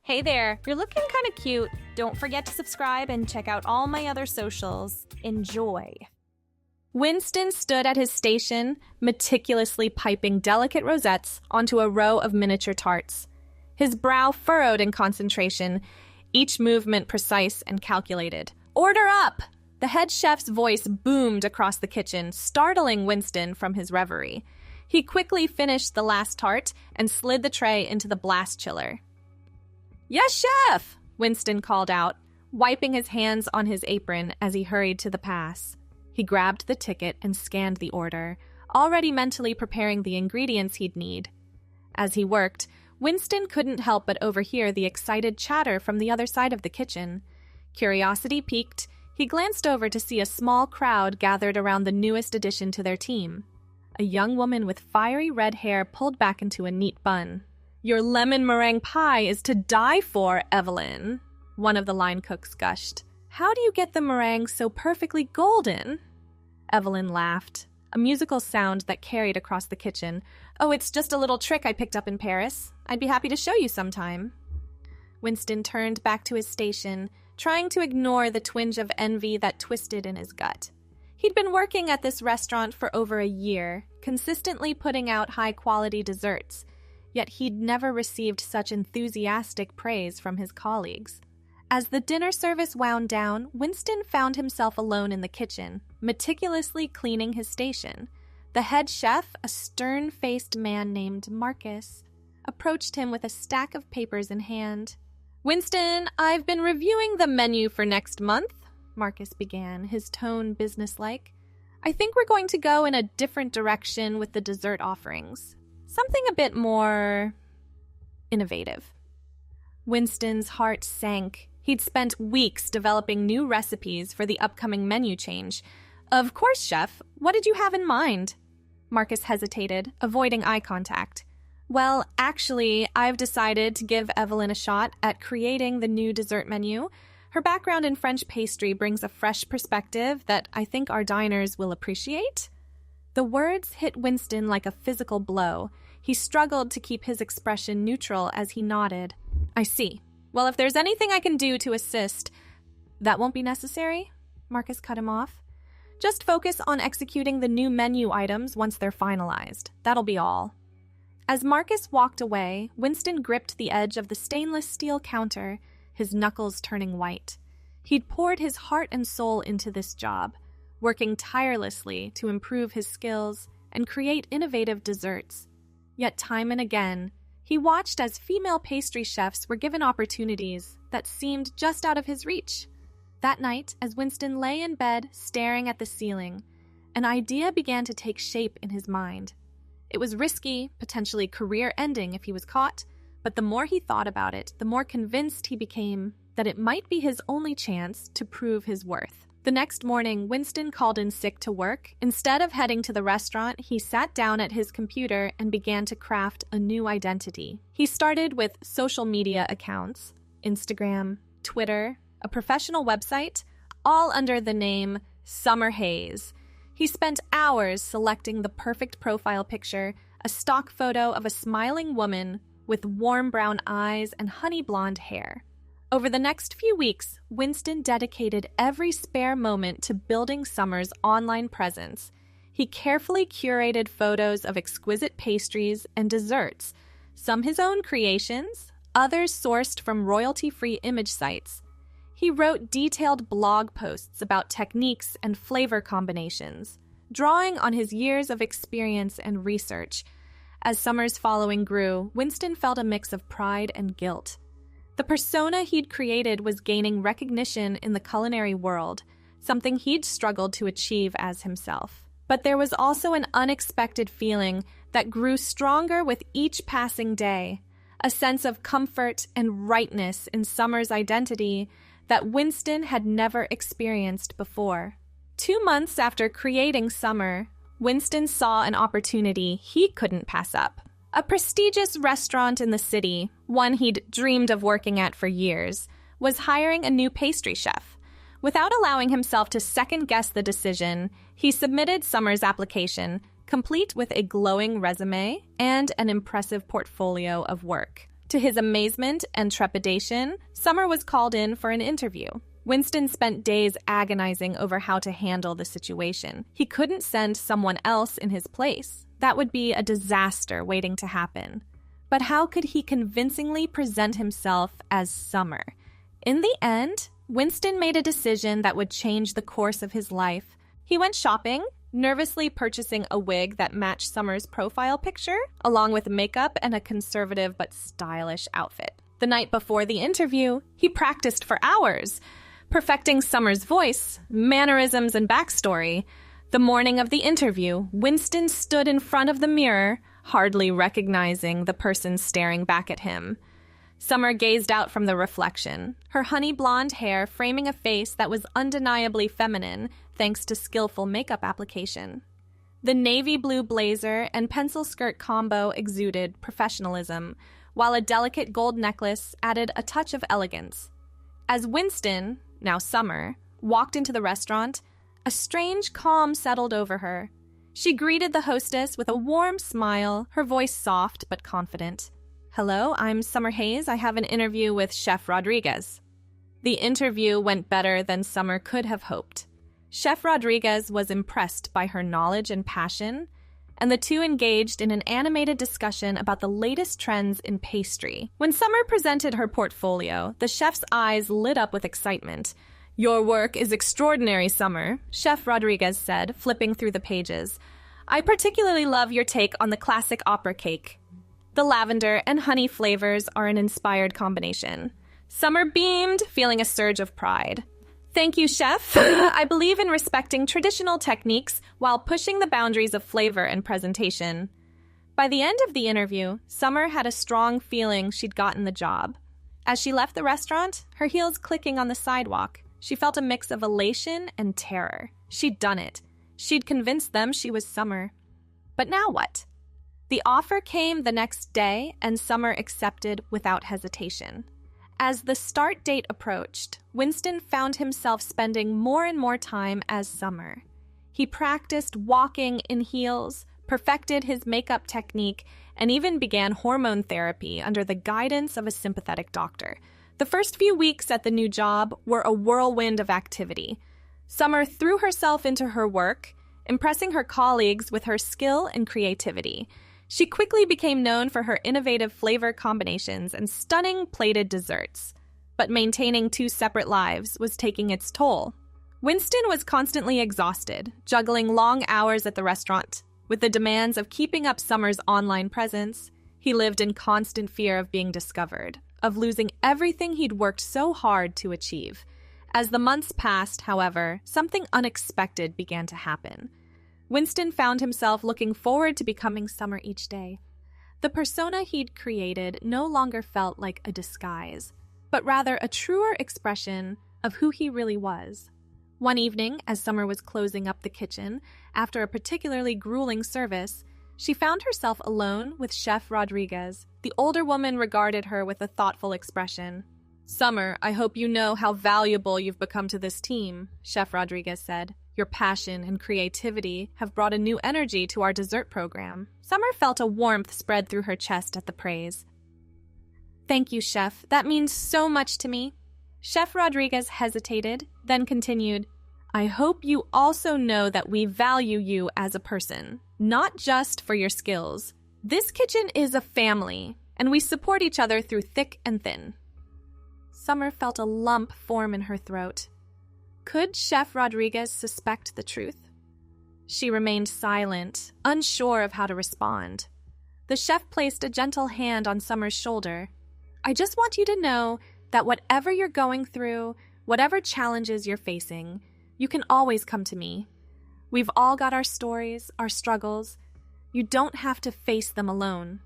Hey there, you're looking kind of cute. Don't forget to subscribe and check out all my other socials. Enjoy. Winston stood at his station, meticulously piping delicate rosettes onto a row of miniature tarts. His brow furrowed in concentration, each movement precise and calculated. "Order up!" The head chef's voice boomed across the kitchen, startling Winston from his reverie. He quickly finished the last tart and slid the tray into the blast chiller. "Yes, chef!" Winston called out, wiping his hands on his apron as he hurried to the pass. He grabbed the ticket and scanned the order, already mentally preparing the ingredients he'd need. As he worked, Winston couldn't help but overhear the excited chatter from the other side of the kitchen. Curiosity piqued, he glanced over to see a small crowd gathered around the newest addition to their team. A young woman with fiery red hair pulled back into a neat bun. "Your lemon meringue pie is to die for, Evelyn," one of the line cooks gushed. "How do you get the meringue so perfectly golden?" Evelyn laughed, a musical sound that carried across the kitchen. "Oh, it's just a little trick I picked up in Paris. I'd be happy to show you sometime." Winston turned back to his station, trying to ignore the twinge of envy that twisted in his gut. He'd been working at this restaurant for over a year, consistently putting out high-quality desserts, yet he'd never received such enthusiastic praise from his colleagues. As the dinner service wound down, Winston found himself alone in the kitchen, meticulously cleaning his station. The head chef, a stern-faced man named Marcus, approached him with a stack of papers in hand. "Winston, I've been reviewing the menu for next month," Marcus began, his tone businesslike. "I think we're going to go in a different direction with the dessert offerings. Something a bit more innovative." Winston's heart sank. He'd spent weeks developing new recipes for the upcoming menu change. "Of course, chef. What did you have in mind?" Marcus hesitated, avoiding eye contact. "Well, actually, I've decided to give Evelyn a shot at creating the new dessert menu. Her background in French pastry brings a fresh perspective that I think our diners will appreciate." The words hit Winston like a physical blow. He struggled to keep his expression neutral as he nodded. "I see. Well, if there's anything I can do to assist—" "That won't be necessary," Marcus cut him off. "Just focus on executing the new menu items once they're finalized. That'll be all." As Marcus walked away, Winston gripped the edge of the stainless steel counter, his knuckles turning white. He'd poured his heart and soul into this job, working tirelessly to improve his skills and create innovative desserts. Yet time and again, he watched as female pastry chefs were given opportunities that seemed just out of his reach. That night, as Winston lay in bed staring at the ceiling, an idea began to take shape in his mind. It was risky, potentially career-ending if he was caught, but the more he thought about it, the more convinced he became that it might be his only chance to prove his worth. The next morning, Winston called in sick to work. Instead of heading to the restaurant, he sat down at his computer and began to craft a new identity. He started with social media accounts, Instagram, Twitter, a professional website, all under the name Summer Haze. He spent hours selecting the perfect profile picture, a stock photo of a smiling woman with warm brown eyes and honey blonde hair. Over the next few weeks, Winston dedicated every spare moment to building Summer's online presence. He carefully curated photos of exquisite pastries and desserts, some his own creations, others sourced from royalty-free image sites. He wrote detailed blog posts about techniques and flavor combinations, drawing on his years of experience and research. As Summer's following grew, Winston felt a mix of pride and guilt. The persona he'd created was gaining recognition in the culinary world, something he'd struggled to achieve as himself. But there was also an unexpected feeling that grew stronger with each passing day, a sense of comfort and rightness in Summer's identity that Winston had never experienced before. 2 months after creating Summer, Winston saw an opportunity he couldn't pass up. A prestigious restaurant in the city, one he'd dreamed of working at for years, was hiring a new pastry chef. Without allowing himself to second-guess the decision, he submitted Summer's application, complete with a glowing resume and an impressive portfolio of work. To his amazement and trepidation, Summer was called in for an interview. Winston spent days agonizing over how to handle the situation. He couldn't send someone else in his place. That would be a disaster waiting to happen. But how could he convincingly present himself as Summer? In the end, Winston made a decision that would change the course of his life. He went shopping, nervously purchasing a wig that matched Summer's profile picture, along with makeup and a conservative but stylish outfit. The night before the interview, he practiced for hours, perfecting Summer's voice, mannerisms, and backstory. The morning of the interview, Winston stood in front of the mirror, hardly recognizing the person staring back at him. Summer gazed out from the reflection, her honey blonde hair framing a face that was undeniably feminine thanks to skillful makeup application. The navy blue blazer and pencil skirt combo exuded professionalism, while a delicate gold necklace added a touch of elegance. As Winston, now Summer, walked into the restaurant, a strange calm settled over her. She greeted the hostess with a warm smile, her voice soft but confident. "Hello, I'm Summer Haze. I have an interview with Chef Rodriguez." The interview went better than Summer could have hoped. Chef Rodriguez was impressed by her knowledge and passion, and the two engaged in an animated discussion about the latest trends in pastry. When Summer presented her portfolio, the chef's eyes lit up with excitement. "Your work is extraordinary, Summer," Chef Rodriguez said, flipping through the pages. "I particularly love your take on the classic opera cake. The lavender and honey flavors are an inspired combination." Summer beamed, feeling a surge of pride. "Thank you, Chef. I believe in respecting traditional techniques while pushing the boundaries of flavor and presentation." By the end of the interview, Summer had a strong feeling she'd gotten the job. As she left the restaurant, her heels clicking on the sidewalk, she felt a mix of elation and terror. She'd done it. She'd convinced them she was Summer. But now what? The offer came the next day, and Summer accepted without hesitation. As the start date approached, Winston found himself spending more and more time as Summer. He practiced walking in heels, perfected his makeup technique, and even began hormone therapy under the guidance of a sympathetic doctor. The first few weeks at the new job were a whirlwind of activity. Summer threw herself into her work, impressing her colleagues with her skill and creativity. She quickly became known for her innovative flavor combinations and stunning plated desserts. But maintaining two separate lives was taking its toll. Winston was constantly exhausted, juggling long hours at the restaurant. With the demands of keeping up Summer's online presence, he lived in constant fear of being discovered, of losing everything he'd worked so hard to achieve. As the months passed, however, something unexpected began to happen. Winston found himself looking forward to becoming Summer each day. The persona he'd created no longer felt like a disguise, but rather a truer expression of who he really was. One evening, as Summer was closing up the kitchen after a particularly grueling service, she found herself alone with Chef Rodriguez. The older woman regarded her with a thoughtful expression. "Summer, I hope you know how valuable you've become to this team," Chef Rodriguez said. "Your passion and creativity have brought a new energy to our dessert program." Summer felt a warmth spread through her chest at the praise. "Thank you, Chef. That means so much to me." Chef Rodriguez hesitated, then continued, "I hope you also know that we value you as a person, not just for your skills. This kitchen is a family, and we support each other through thick and thin." Summer felt a lump form in her throat. Could Chef Rodriguez suspect the truth? She remained silent, unsure of how to respond. The chef placed a gentle hand on Summer's shoulder. "I just want you to know that whatever you're going through, whatever challenges you're facing, you can always come to me. We've all got our stories, our struggles. You don't have to face them alone."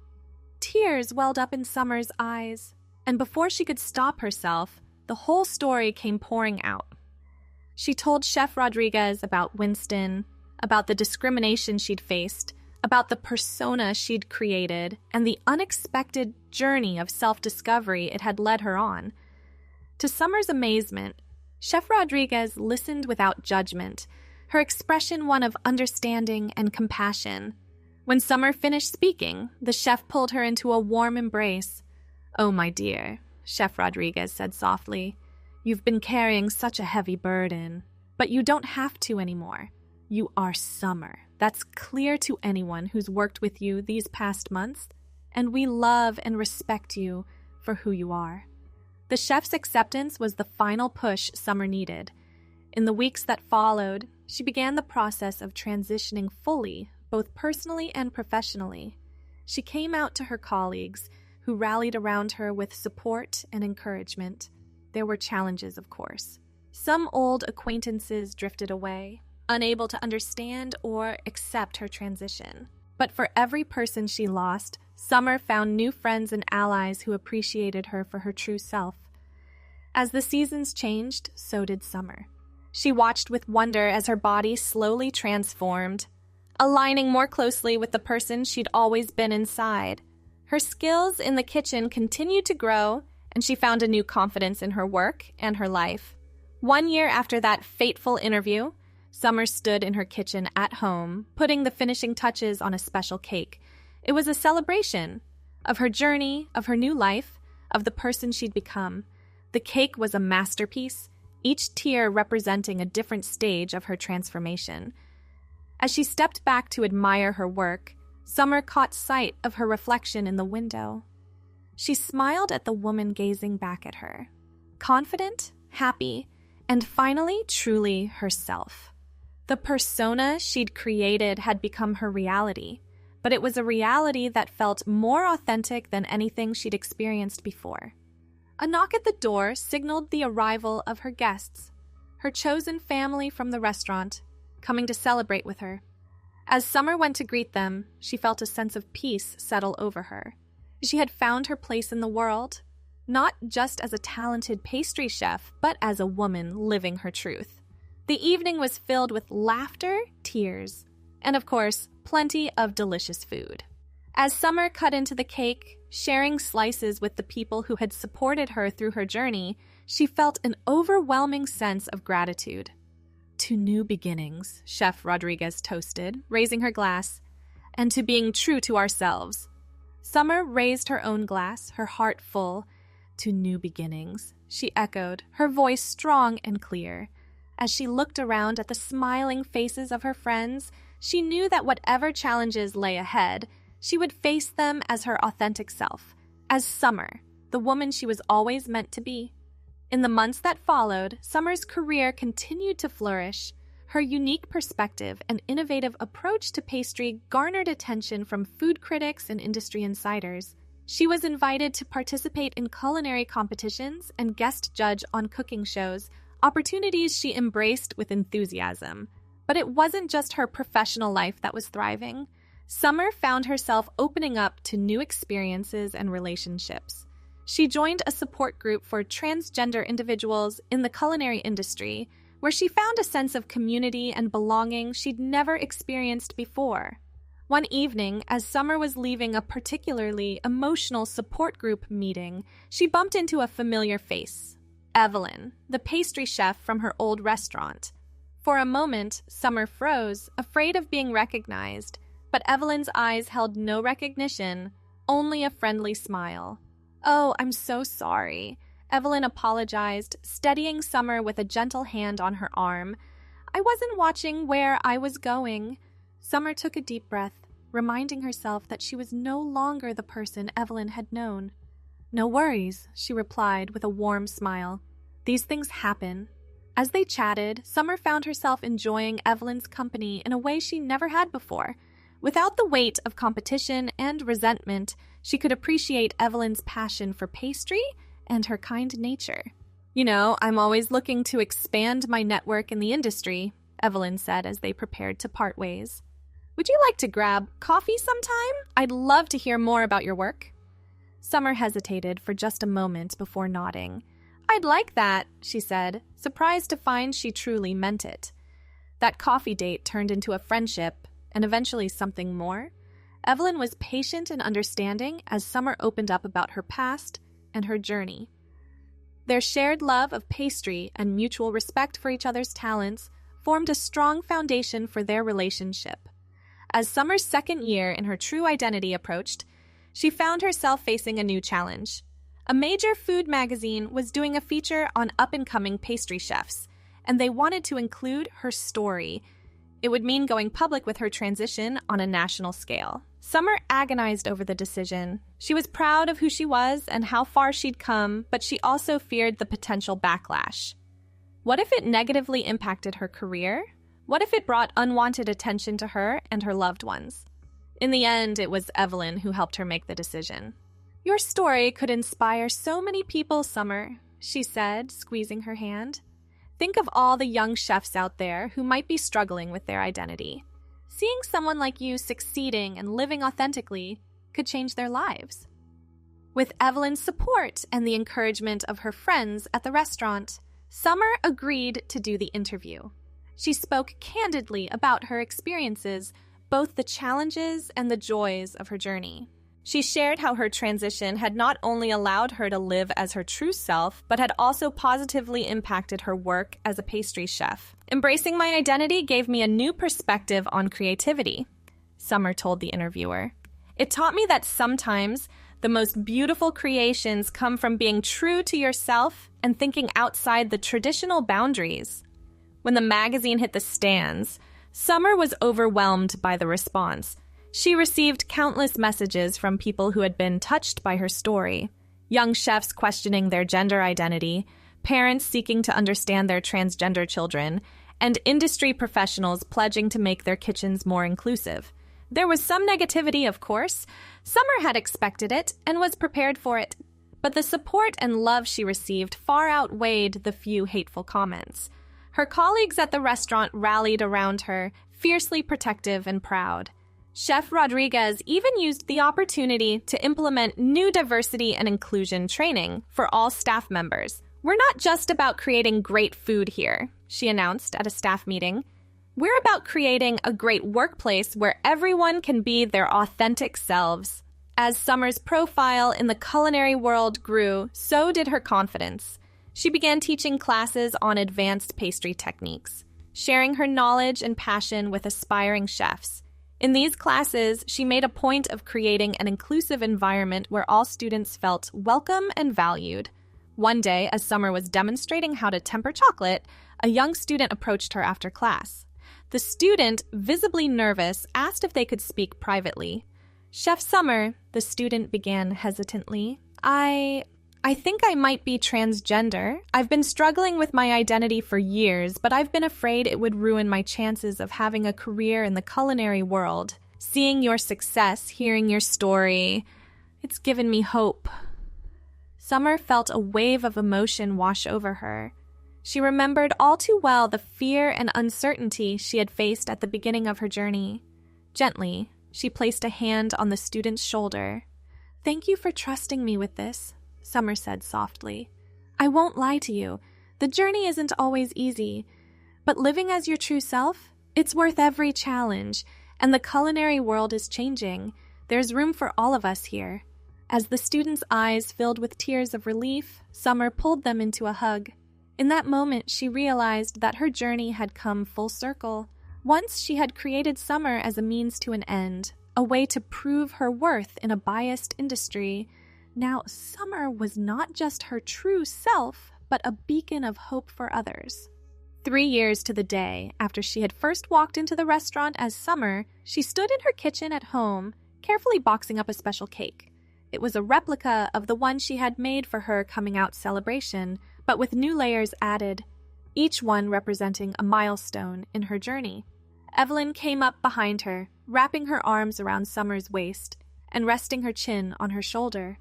Tears welled up in Summer's eyes, and before she could stop herself, the whole story came pouring out. She told Chef Rodriguez about Winston, about the discrimination she'd faced, about the persona she'd created, and the unexpected journey of self-discovery it had led her on. To Summer's amazement, Chef Rodriguez listened without judgment, her expression one of understanding and compassion. When Summer finished speaking, the chef pulled her into a warm embrace. "Oh, my dear," Chef Rodriguez said softly, "you've been carrying such a heavy burden, but you don't have to anymore. You are Summer. That's clear to anyone who's worked with you these past months, and we love and respect you for who you are." The chef's acceptance was the final push Summer needed. In the weeks that followed, she began the process of transitioning fully, both personally and professionally. She came out to her colleagues, who rallied around her with support and encouragement. There were challenges, of course. Some old acquaintances drifted away, unable to understand or accept her transition. But for every person she lost, Summer found new friends and allies who appreciated her for her true self. As the seasons changed, so did Summer. She watched with wonder as her body slowly transformed, aligning more closely with the person she'd always been inside. Her skills in the kitchen continued to grow, and she found a new confidence in her work and her life. 1 year after that fateful interview, Summer stood in her kitchen at home, putting the finishing touches on a special cake. It was a celebration of her journey, of her new life, of the person she'd become. The cake was a masterpiece, each tier representing a different stage of her transformation. As she stepped back to admire her work, Summer caught sight of her reflection in the window. She smiled at the woman gazing back at her, confident, happy, and finally truly herself. The persona she'd created had become her reality, but it was a reality that felt more authentic than anything she'd experienced before. A knock at the door signaled the arrival of her guests, her chosen family from the restaurant, coming to celebrate with her. As Summer went to greet them, she felt a sense of peace settle over her. She had found her place in the world, not just as a talented pastry chef, but as a woman living her truth. The evening was filled with laughter, tears, and of course, plenty of delicious food. As Summer cut into the cake, sharing slices with the people who had supported her through her journey, she felt an overwhelming sense of gratitude. "To new beginnings," Chef Rodriguez toasted, raising her glass, "and to being true to ourselves." Summer raised her own glass, her heart full. "To new beginnings," she echoed, her voice strong and clear. As she looked around at the smiling faces of her friends, she knew that whatever challenges lay ahead, she would face them as her authentic self, as Summer, the woman she was always meant to be. In the months that followed, Summer's career continued to flourish. Her unique perspective and innovative approach to pastry garnered attention from food critics and industry insiders. She was invited to participate in culinary competitions and guest judge on cooking shows, opportunities she embraced with enthusiasm. But it wasn't just her professional life that was thriving. Summer found herself opening up to new experiences and relationships. She joined a support group for transgender individuals in the culinary industry, where she found a sense of community and belonging she'd never experienced before. One evening, as Summer was leaving a particularly emotional support group meeting, she bumped into a familiar face, Evelyn, the pastry chef from her old restaurant. For a moment, Summer froze, afraid of being recognized, but Evelyn's eyes held no recognition, only a friendly smile. "Oh, I'm so sorry," Evelyn apologized, steadying Summer with a gentle hand on her arm. "I wasn't watching where I was going." Summer took a deep breath, reminding herself that she was no longer the person Evelyn had known. "No worries," she replied with a warm smile. "These things happen." As they chatted, Summer found herself enjoying Evelyn's company in a way she never had before. Without the weight of competition and resentment, she could appreciate Evelyn's passion for pastry and her kind nature. "You know, I'm always looking to expand my network in the industry," Evelyn said as they prepared to part ways. "Would you like to grab coffee sometime? I'd love to hear more about your work." Summer hesitated for just a moment before nodding. "I'd like that," she said, surprised to find she truly meant it. That coffee date turned into a friendship, and eventually something more. Evelyn was patient and understanding as Summer opened up about her past and her journey. Their shared love of pastry and mutual respect for each other's talents formed a strong foundation for their relationship. As Summer's second year in her true identity approached, she found herself facing a new challenge. A major food magazine was doing a feature on up-and-coming pastry chefs, and they wanted to include her story. It would mean going public with her transition on a national scale. Summer agonized over the decision. She was proud of who she was and how far she'd come, but she also feared the potential backlash. What if it negatively impacted her career? What if it brought unwanted attention to her and her loved ones? In the end, it was Evelyn who helped her make the decision. "Your story could inspire so many people, Summer," she said, squeezing her hand. "Think of all the young chefs out there who might be struggling with their identity. Seeing someone like you succeeding and living authentically could change their lives." With Evelyn's support and the encouragement of her friends at the restaurant, Summer agreed to do the interview. She spoke candidly about her experiences, both the challenges and the joys of her journey. She shared how her transition had not only allowed her to live as her true self, but had also positively impacted her work as a pastry chef. "Embracing my identity gave me a new perspective on creativity," Summer told the interviewer. "It taught me that sometimes the most beautiful creations come from being true to yourself and thinking outside the traditional boundaries." When the magazine hit the stands, Summer was overwhelmed by the response. She received countless messages from people who had been touched by her story. Young chefs questioning their gender identity, parents seeking to understand their transgender children, and industry professionals pledging to make their kitchens more inclusive. There was some negativity, of course. Summer had expected it and was prepared for it. But the support and love she received far outweighed the few hateful comments. Her colleagues at the restaurant rallied around her, fiercely protective and proud. Chef Rodriguez even used the opportunity to implement new diversity and inclusion training for all staff members. "We're not just about creating great food here," she announced at a staff meeting. "We're about creating a great workplace where everyone can be their authentic selves." As Summer's profile in the culinary world grew, so did her confidence. She began teaching classes on advanced pastry techniques, sharing her knowledge and passion with aspiring chefs. In these classes, she made a point of creating an inclusive environment where all students felt welcome and valued. One day, as Summer was demonstrating how to temper chocolate, a young student approached her after class. The student, visibly nervous, asked if they could speak privately. "Chef Summer," the student began hesitantly, I think I might be transgender. I've been struggling with my identity for years, but I've been afraid it would ruin my chances of having a career in the culinary world. Seeing your success, hearing your story, it's given me hope." Summer felt a wave of emotion wash over her. She remembered all too well the fear and uncertainty she had faced at the beginning of her journey. Gently, she placed a hand on the student's shoulder. "Thank you for trusting me with this," Summer said softly. "I won't lie to you. The journey isn't always easy. But living as your true self, it's worth every challenge. And the culinary world is changing. There's room for all of us here." As the student's eyes filled with tears of relief, Summer pulled them into a hug. In that moment, she realized that her journey had come full circle. Once she had created Summer as a means to an end, a way to prove her worth in a biased industry. Now, Summer was not just her true self, but a beacon of hope for others. 3 years to the day after she had first walked into the restaurant as Summer, she stood in her kitchen at home, carefully boxing up a special cake. It was a replica of the one she had made for her coming out celebration, but with new layers added, each one representing a milestone in her journey. Evelyn came up behind her, wrapping her arms around Summer's waist and resting her chin on her shoulder.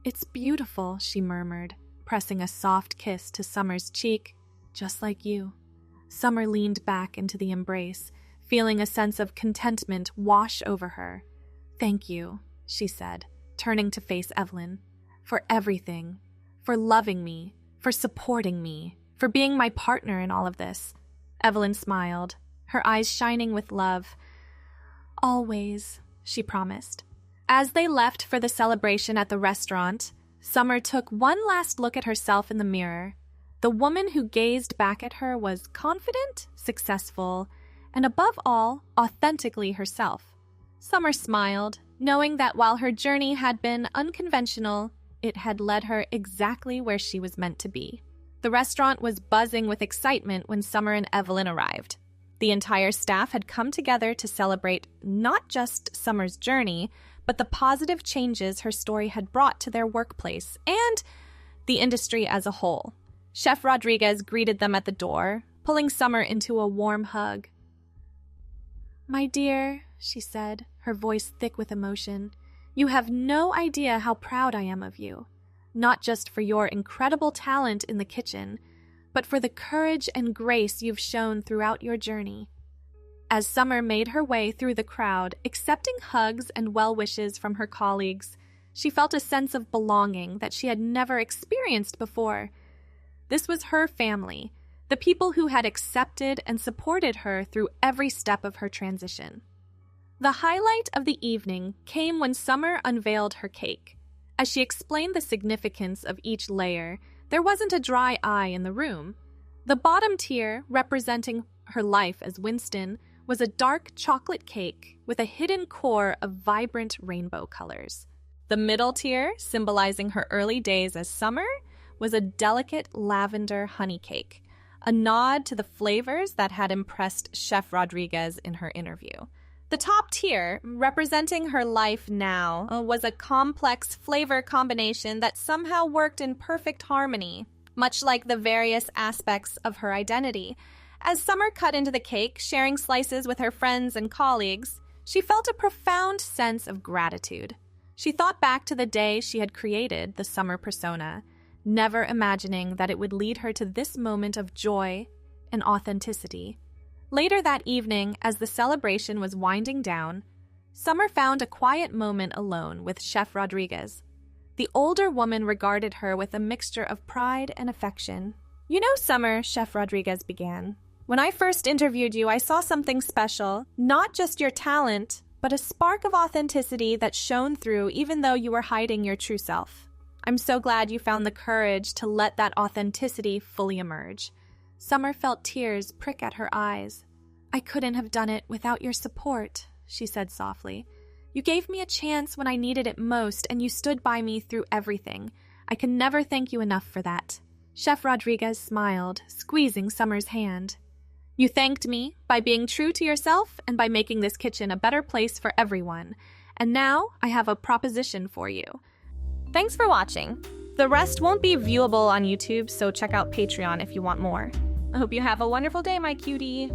"It's beautiful," she murmured, pressing a soft kiss to Summer's cheek, "just like you." Summer leaned back into the embrace, feeling a sense of contentment wash over her. "Thank you," she said, turning to face Evelyn, "for everything, for loving me, for supporting me, for being my partner in all of this." Evelyn smiled, her eyes shining with love. "Always," she promised. As they left for the celebration at the restaurant, Summer took one last look at herself in the mirror. The woman who gazed back at her was confident, successful, and above all, authentically herself. Summer smiled, knowing that while her journey had been unconventional, it had led her exactly where she was meant to be. The restaurant was buzzing with excitement when Summer and Evelyn arrived. The entire staff had come together to celebrate not just Summer's journey, but the positive changes her story had brought to their workplace and the industry as a whole. Chef Rodriguez greeted them at the door, pulling Summer into a warm hug. "My dear," she said, her voice thick with emotion, "you have no idea how proud I am of you, not just for your incredible talent in the kitchen, but for the courage and grace you've shown throughout your journey." As Summer made her way through the crowd, accepting hugs and well wishes from her colleagues, she felt a sense of belonging that she had never experienced before. This was her family, the people who had accepted and supported her through every step of her transition. The highlight of the evening came when Summer unveiled her cake. As she explained the significance of each layer, there wasn't a dry eye in the room. The bottom tier, representing her life as Winston, was a dark chocolate cake with a hidden core of vibrant rainbow colors. The middle tier, symbolizing her early days as Summer, was a delicate lavender honey cake, a nod to the flavors that had impressed Chef Rodriguez in her interview. The top tier, representing her life now, was a complex flavor combination that somehow worked in perfect harmony, much like the various aspects of her identity. As Summer cut into the cake, sharing slices with her friends and colleagues, she felt a profound sense of gratitude. She thought back to the day she had created the Summer persona, never imagining that it would lead her to this moment of joy and authenticity. Later that evening, as the celebration was winding down, Summer found a quiet moment alone with Chef Rodriguez. The older woman regarded her with a mixture of pride and affection. "You know, Summer," Chef Rodriguez began, "when I first interviewed you, I saw something special, not just your talent, but a spark of authenticity that shone through even though you were hiding your true self. I'm so glad you found the courage to let that authenticity fully emerge." Summer felt tears prick at her eyes. "I couldn't have done it without your support," she said softly. "You gave me a chance when I needed it most, and you stood by me through everything. I can never thank you enough for that." Chef Rodriguez smiled, squeezing Summer's hand. "You thanked me by being true to yourself and by making this kitchen a better place for everyone. And now I have a proposition for you." Thanks for watching. The rest won't be viewable on YouTube, so check out Patreon if you want more. I hope you have a wonderful day, my cutie.